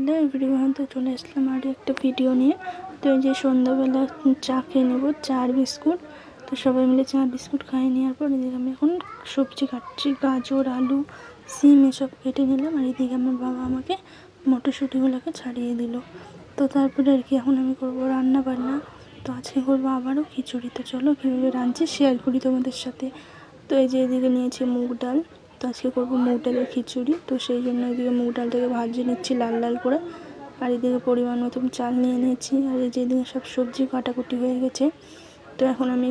Hello everyone, তো চলে আসলাম আর একটা ভিডিও নিয়ে। তো এই যে সন্ধ্যাবেলা চা খেয়ে নেব, চা আর বিস্কুট। তো সবাই মিলে চা বিস্কুট খাইয়ে নেওয়ার পর এদিকে আমি এখন সবজি কাটছি, গাজর, আলু, সিম এসব কেটে নিলাম। আর এদিকে আমার বাবা আমাকে মটরশুঁটিগুলোকে ছাড়িয়ে দিল। তো তারপরে আর কি এখন আমি করবো রান্না বান্না। তো আজকে করবো আবারও খিচুড়ি। তো চলো কীভাবে রাঁধছি শেয়ার করি তোমাদের সাথে। তো এই যে এদিকে নিয়েছি মুগ ডাল, তো আজকে করবো মুগ ডালের খিচুড়ি। তো সেই জন্য এদিকে মুগ ডালটাকে ভাজিয়ে নিচ্ছি লাল লাল করে। আর এদিকে পরিমাণ মতন চাল নিয়ে নিয়েছি। আর এই যে এদিকে সব সবজি কাটাকুটি হয়ে গেছে। তো এখন আমি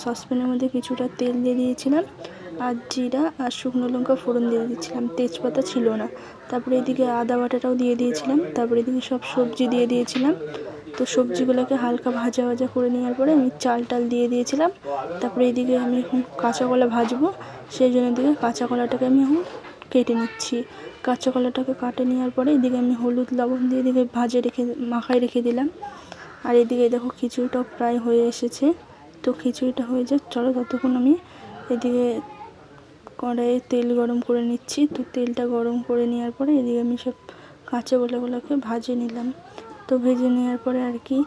সসপ্যানের মধ্যে কিছুটা তেল দিয়ে দিয়েছিলাম, আর জিরা আর শুকনো লঙ্কা ফোড়ন দিয়ে দিয়েছিলাম, তেজপাতা ছিল না। তারপরে এদিকে আদা বাটাটাও দিয়ে দিয়েছিলাম। তারপরে এদিকে সব সবজি দিয়ে দিয়েছিলাম। তো সবজিগুলোকে হালকা ভাজা ভাজা করে নেওয়ার পরে আমি চাল টাল দিয়ে দিয়েছিলাম। তারপরে এদিকে আমি এখন কাঁচা কলা ভাজবো, সেই জন্য এদিকে কাঁচা কলাটাকে আমি এখন কেটে নিচ্ছি। কাঁচা কলাটাকে কাটে নেওয়ার পরে এদিকে আমি হলুদ লবণ দিয়ে এদিকে মাখায় রেখে দিলাম। আর এদিকে দেখো খিচুড়িটাও প্রায় হয়ে এসেছে। তো খিচুড়িটা হয়ে যাক, চলো ততক্ষণ আমি এদিকে কড়াইয়ে তেল গরম করে নিচ্ছি। তো তেলটা গরম করে নেওয়ার পরে এদিকে আমি সব কাঁচা কলাগুলোকে ভাজে নিলাম। তো ভেজে নেওয়ার পরে আর কি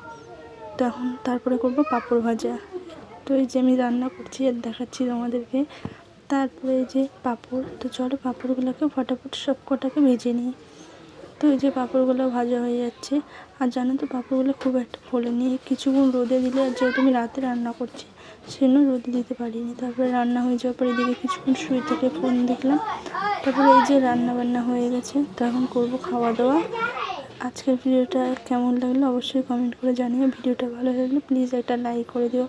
তখন তারপরে করব পাঁপড় ভাজা। তো এই যে আমি রান্না করছি আর দেখাচ্ছি তোমাদেরকে। তারপরে এই যে পাঁপড়, তো চলো পাঁপড়গুলোকে ফটাফট সব কটাকে ভেজে নিই। তো এই যে পাঁপড়গুলো ভাজা হয়ে যাচ্ছে। আর জানো তো পাঁপড়গুলো খুব একটা ফোলেনি, কিছুক্ষণ রোদে দিলে, আর যেহেতু আমি রাতে রান্না করছি সেজন্য রোদে দিতে পারিনি। তারপরে রান্না হয়ে যাওয়ার পরে এদিকে কিছুক্ষণ শুয়ে থেকে ফোন দেখলাম। তারপরে এই যে রান্না বান্না হয়ে গেছে, তো এখন করবো খাওয়া দাওয়া। আজকের ভিডিওটা কেমন লাগলো অবশ্যই কমেন্ট করে জানিও। ভিডিওটা ভালো লাগলে প্লিজ একটা লাইক করে দিও।